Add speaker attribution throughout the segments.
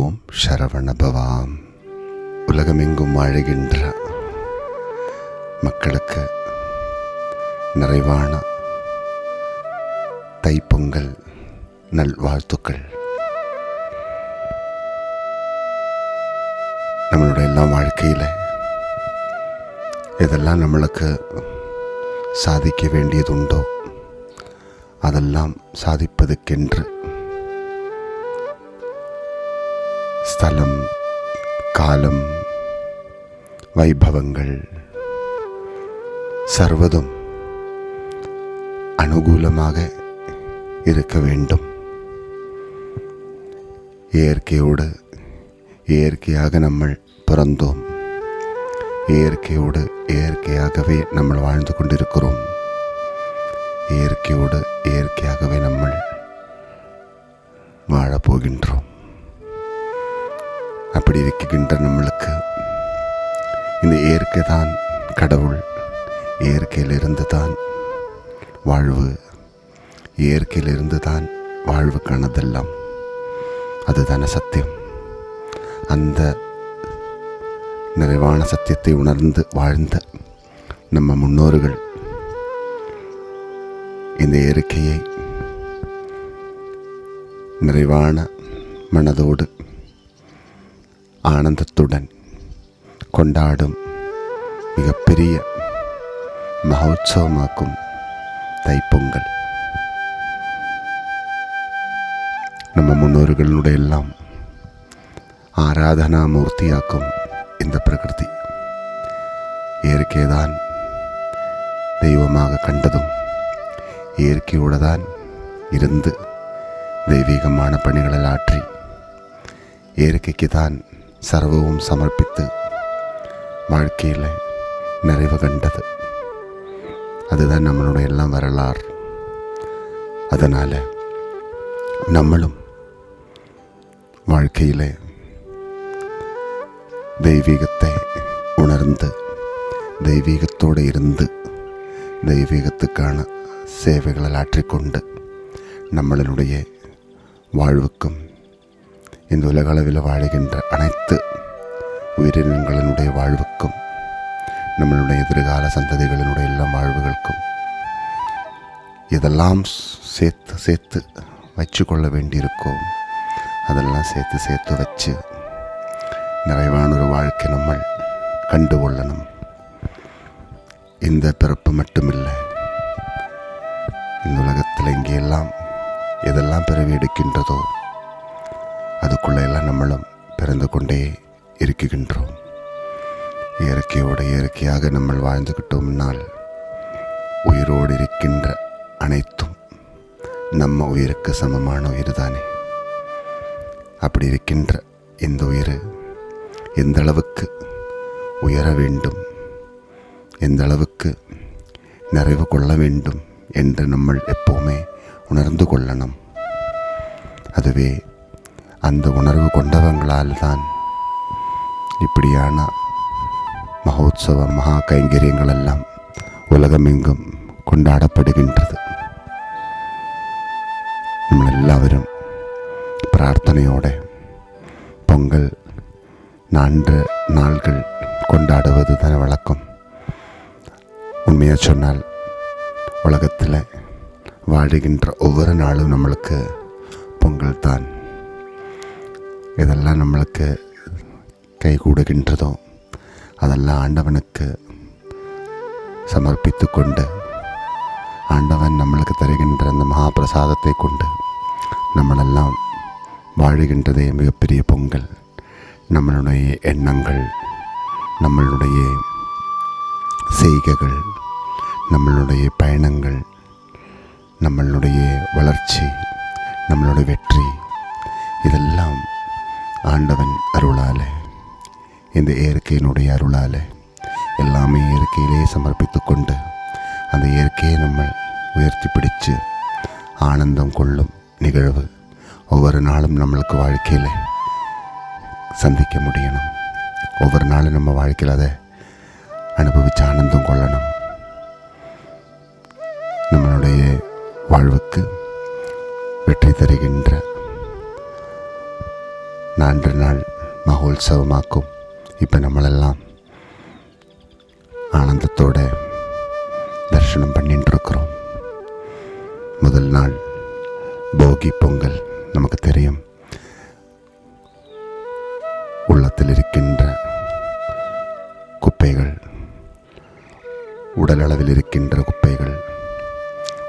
Speaker 1: ஓம் சரவணபவாம். உலகமெங்கும் வாழுகின்ற மக்களுக்கு நிறைவான தைப்பொங்கல் நல்வாழ்த்துக்கள். நம்மளுடைய எல்லாம் வாழ்க்கையில் எதெல்லாம் நம்மளுக்கு சாதிக்க வேண்டியதுண்டோ அதெல்லாம் சாதிப்பதற்கென்று ஸ்தலம், காலம், வைபவங்கள் சர்வதும் அனுகூலமாக இருக்க வேண்டும். இயற்கையோடு இயற்கையாக நம்ம பிறந்தோம். இயற்கையோடு இயற்கையாகவே நம்ம வாழ்ந்து கொண்டிருக்கிறோம். இயற்கையோடு இயற்கையாகவே நம்ம வாழப்போகின்றோம். அப்படி இருக்கின்ற நம்மளுக்கு இந்த இயற்கை தான் கடவுள். இயற்கையிலிருந்து தான் வாழ்வு, இயற்கையிலிருந்து தான் வாழ்வுக்கானதெல்லாம். அதுதான சத்தியம். அந்த நிறைவான சத்தியத்தை உணர்ந்து வாழ்ந்த நம்ம முன்னோர்கள் இந்த இயற்கையை நிறைவான மனதோடு ஆனந்தத்துடன் கொண்டாடும் மிகப்பெரிய மகோத்சவமாக்கும் தைப்பொங்கல். நம்ம முன்னோர்களுடைய எல்லாம் ஆராதனா மூர்த்தியாக்கும் இந்த பிரகிருதி. இயற்கைதான் தெய்வமாக கண்டதும் இயற்கையோடு தான் இருந்து தெய்வீகமான பணிகளில் ஆற்றி இயற்கைக்கு தான் சர்வவும் சமர்ப்பித்து வாழ்க்கையில் நிறைவு கண்டது. அதுதான் நம்மளுடைய எல்லாம் வரலாறு. அதனால் நம்மளும் வாழ்க்கையில் தெய்வீகத்தை உணர்ந்து தெய்வீகத்தோடு இருந்து தெய்வீகத்துக்கான சேவைகளில் ஆற்றிக்கொண்டு நம்மளுடைய வாழ்வுக்கும் இந்த உலக அளவில் வாழுகின்ற அனைத்து உயிரினங்களினுடைய வாழ்வுக்கும் நம்மளுடைய எதிர்கால சந்ததிகளினுடைய எல்லா வாழ்வுகளுக்கும் இதெல்லாம் சேர்த்து சேர்த்து வச்சு கொள்ள வேண்டியிருக்கோம். அதெல்லாம் சேர்த்து சேர்த்து வச்சு நிறைவான ஒரு வாழ்க்கை நம்ம கண்டு கொள்ளணும். இந்த பிறப்பு மட்டுமில்லை, இந்த உலகத்தில் இங்கெல்லாம் எதெல்லாம் பிறவி எடுக்கின்றதோ அதுக்குள்ளே எல்லாம் நம்மளும் பிறந்து கொண்டே இருக்கின்றோம். இயற்கையோடு இயற்கையாக நம்ம வாழ்ந்துக்கிட்டோம்னால் உயிரோடு இருக்கின்ற அனைத்தும் நம்ம உயிருக்கு சமமான உயிர் தானே. அப்படி இருக்கின்ற இந்த உயிர் எந்த அளவுக்கு உயர வேண்டும், எந்த அளவுக்கு நிறைவு கொள்ள வேண்டும் என்று நம்ம எப்போவுமே உணர்ந்து கொள்ளணும். அதுவே அந்த உணர்வு கொண்டவங்களால் தான் இப்படியான மகோத்சவ மகா கைங்கரியங்கள் எல்லாம் உலகமெங்கும் கொண்டாடப்படுகின்றது. നമ്മൾ എല്ലാവരും பிரார்த்தனையோடு பொங்கல் 4 நாள்கள் கொண்டாடுவது தானே வழக்கம். உண்மையாக சொன்னால் உலகத்தில் வாழுகின்ற ஒவ்வொரு நாளும் நம்மளுக்கு பொங்கல் தான். இதெல்லாம் நம்மளுக்கு கைகூடுகின்றதோ அதெல்லாம் ஆண்டவனுக்கு சமர்ப்பித்து கொண்டு ஆண்டவன் நம்மளுக்கு தருகின்ற அந்த மகாபிரசாதத்தை கொண்டு நம்மளெல்லாம் வாழுகின்றதே மிகப்பெரிய பொங்கல். நம்மளுடைய எண்ணங்கள், நம்மளுடைய செய்கைகள், நம்மளுடைய பயணங்கள், நம்மளுடைய வளர்ச்சி, நம்மளுடைய வெற்றி, இதெல்லாம் ஆண்டவன் அருளால், இந்த இயற்கையினுடைய அருளால் எல்லாமே இயற்கையிலே சமர்ப்பித்து கொண்டு அந்த இயற்கையை நம்ம உயர்த்தி பிடித்து ஆனந்தம் கொள்ளும் நிகழ்வு ஒவ்வொரு நாளும் நம்மளுக்கு வாழ்க்கையில் சந்திக்க முடியணும். ஒவ்வொரு நாளும் நம்ம வாழ்க்கையில் அதை அனுபவித்து ஆனந்தம் கொள்ளணும். நம்மளுடைய வாழ்வுக்கு வெற்றி தருகின்ற 4 நாள் மகோத்சவமாக்கும். இப்போ நம்மளெல்லாம் ஆனந்தத்தோட தரிசனம் பண்ணிட்டுருக்குறோம். முதல் நாள் போகி பொங்கல். நமக்கு தெரியும், உள்ளத்தில் இருக்கின்ற குப்பைகள், உடல் அளவில் இருக்கின்ற குப்பைகள்,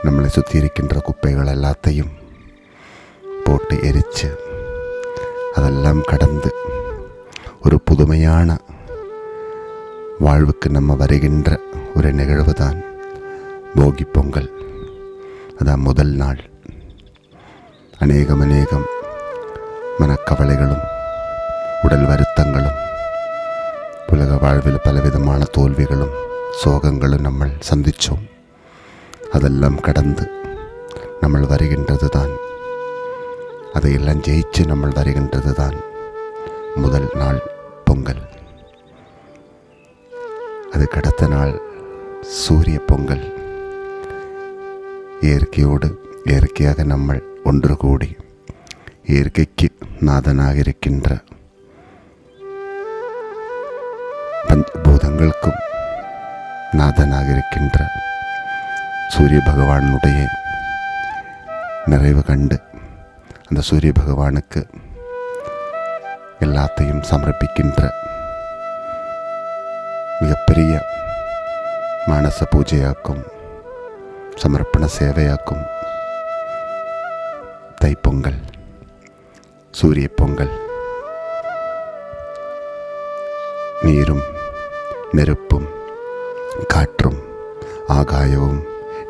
Speaker 1: நம்மளை சுற்றி இருக்கின்ற குப்பைகள் எல்லாத்தையும் போட்டு எரித்து அதெல்லாம் கடந்து ஒரு புதுமையான வாழ்வுக்கு நம்ம வருகின்ற ஒரு நிகழ்வு தான் போகி பொங்கல். அதான் முதல் நாள். அநேகம் மனக்கவலைகளும் உடல் வருத்தங்களும் உலக வாழ்வில் பலவிதமான தோல்விகளும் சோகங்களும் நம்ம சந்தித்தோம். அதெல்லாம் கடந்து நம்ம வருகின்றது தான், அதையெல்லாம் ஜெயிச்சு நம்ம வருகின்றது தான் முதல் நாள் பொங்கல். அதுக்கு அடுத்த நாள் சூரிய பொங்கல். இயற்கையாக நம்ம ஒன்று கூடி இயற்கைக்கு நாதனாக இருக்கின்ற பஞ்சபூதங்களுக்கும் நாதனாக இருக்கின்ற சூரிய பகவானுடைய நிறைவு கண்டு அந்த சூரிய பகவானுக்கு எல்லாத்தையும் சமர்ப்பிக்கின்ற மிகப்பெரிய மானச பூஜையாக்கும், சமர்ப்பண சேவையாக்கும் தைப்பொங்கல், சூரிய பொங்கல். நீரும் நெருப்பும் காற்றும் ஆகாயமும்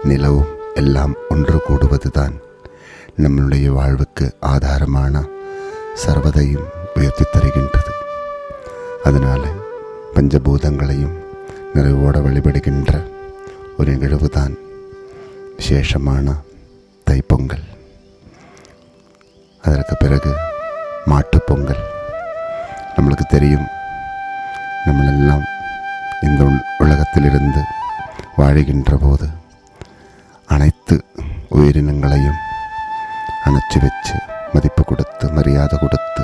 Speaker 1: நிலவும் எல்லாம் ஒன்று கூடுவதுதான் நம்மளுடைய வாழ்வுக்கு ஆதாரமான சர்வதையும் உயர்த்தி தருகின்றது. அதனால் பஞ்சபூதங்களையும் நிறைவோடு வழிபடுகின்ற ஒரு நிகழ்வு தான் விசேஷமான தைப்பொங்கல். அதற்கு பிறகு மாட்டுப்பொங்கல். நம்மளுக்கு தெரியும், நம்மளெல்லாம் இந்த உலகத்திலிருந்து வாழுகின்ற போது அனைத்து உயிரினங்களையும் அணைச்சி வச்சு மதிப்பு கொடுத்து மரியாதை கொடுத்து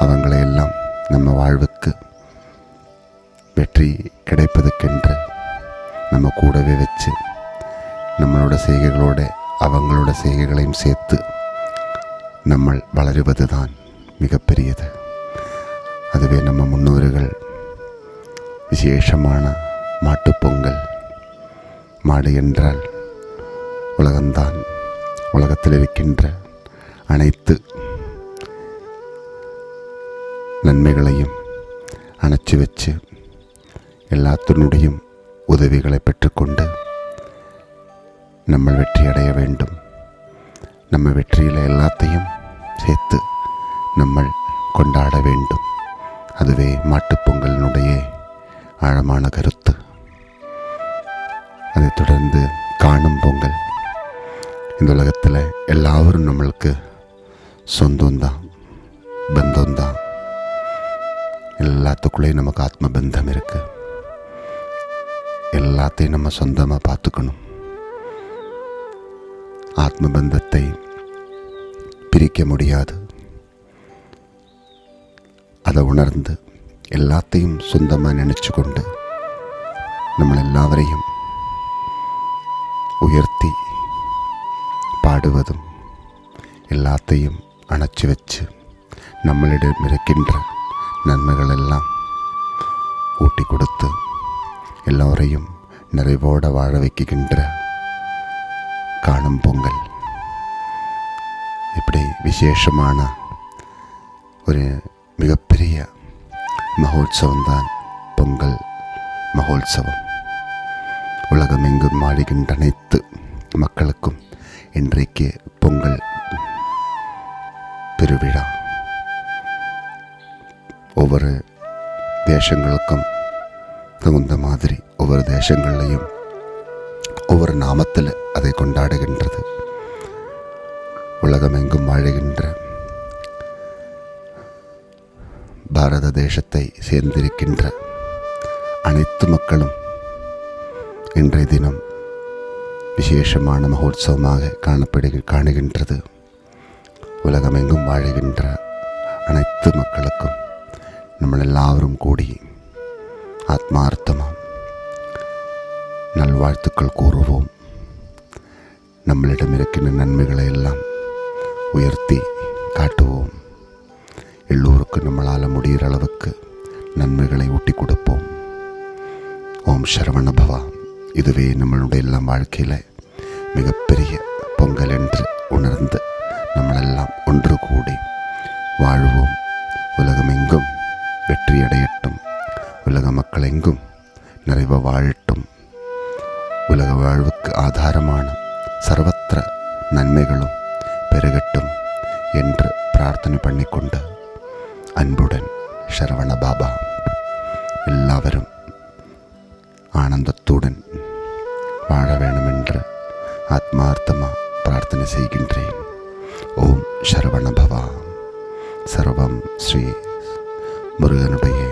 Speaker 1: அவங்களையெல்லாம் நம்ம வாழ்வுக்கு வெற்றி கிடைப்பதற்கென்று நம்ம கூடவே வச்சு நம்மளோட செய்கைகளோட அவங்களோட செய்கைகளையும் சேர்த்து நம்ம வளருவது தான் மிகப்பெரியது. அதுவே நம்ம முன்னோர்கள் விசேஷமான மாட்டுப்பொங்கல். மாடு என்றால் உலகம்தான். உலகத்தில் இருக்கின்ற அனைத்து நன்மைகளையும் அணைச்சி வச்சு எல்லாத்தினுடையும் உதவிகளை பெற்றுக்கொண்டு நம்ம வெற்றி அடைய வேண்டும். நம்ம வெற்றியில் எல்லாத்தையும் சேர்த்து நம்ம கொண்டாட வேண்டும். அதுவே மாட்டுப்பொங்கலினுடைய ஆழமான கருத்து. அதைத் தொடர்ந்து காணும் பொங்கல். இந்த உலகத்தில் எல்லாரும் நம்மளுக்கு சொந்தம்தான், பந்தம்தான். எல்லாத்துக்குள்ளேயும் நமக்கு ஆத்ம பந்தம் இருக்குது. எல்லாத்தையும் நம்ம சொந்தமாக பார்த்துக்கணும். ஆத்ம பந்தத்தை பிரிக்க முடியாது. அதை உணர்ந்து எல்லாத்தையும் சொந்தமாக நினச்சி கொண்டு நம்ம எல்லாவரையும் உயர்த்தி பாடுவதும் எல்லாத்தையும் அணைச்சி வச்சு நம்மளிடம் இருக்கின்ற நன்மைகளெல்லாம் ஊட்டி கொடுத்து எல்லோரையும் நிறைவோடு வாழ வைக்கின்ற காணும் பொங்கல். இப்படி விசேஷமான ஒரு மிகப்பெரிய மகோத்சவம்தான் பொங்கல் மகோத்சவம். உலகமெங்கும் வாழுகின்ற அனைத்து மக்களுக்கும் இன்றைக்கு பொங்கல் பெருவிழா. ஒவ்வொரு தேசங்களுக்கும் தகுந்த மாதிரி ஒவ்வொரு தேசங்கள்லையும் ஒவ்வொரு நாமத்தில் அதை கொண்டாடுகின்றது. உலகமெங்கும் வாழுகின்ற பாரத தேசத்தை சேர்ந்திருக்கின்ற அனைத்து மக்களும் இன்றைய தினம் விசேஷமான மகோத்சவமாக காணுகின்றது. உலகமெங்கும் வாழுகின்ற அனைத்து மக்களுக்கும் നമ്മൾ എല്ലാവരും കൂടി ആത്മാർത്ഥമാം നൽവാഴ്ത്തുക്കൾ കൂറുவோம். நம்மளிடம் இருக்கின்ற நன்மைகளையெல்லாம் உயர்த்தி காட்டுவோம். எல்லோருக்கும் நம்மளால் முடிகிற அளவுக்கு நன்மைகளை ஊட்டி கொடுப்போம். ஓம் சரவண பவா. இதுவே நம்மளுடைய எல்லாம் வாழ்க்கையில் மிகப்பெரிய பொங்கல் என்று உணர்ந்து നമ്മളെല്ലാം ஒன்று கூடி வாழ்வோம். உலகமெங்கும் வெற்றியடையட்டும். உலக மக்களெங்கும் நிறைவ வாழட்டும். உலக வாழ்வுக்கு ஆதாரமான സർവത്ര നന്മകളും പെരുകട്ടും என்று പ്രാർത്ഥന பண்ணிக்கொண்டு அன்புடன் சரவண பாபா. எல்லாவரும் ஆனந்தத்துடன் வாழ வேண்டுமென்று ஆத்மார்த்தமாக பிரார்த்தனை செய்கின்றேன். ஓம் சரவண பவா. சர்வம் ஸ்ரீ முருகனுடைய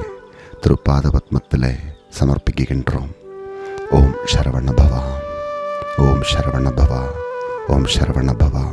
Speaker 1: திருப்பாத பத்மத்திலே சமர்ப்பிக்கின்றோம். ஓம் சரவண பவா. ஓம் சரவண பவா. ஓம் சரவண பவா.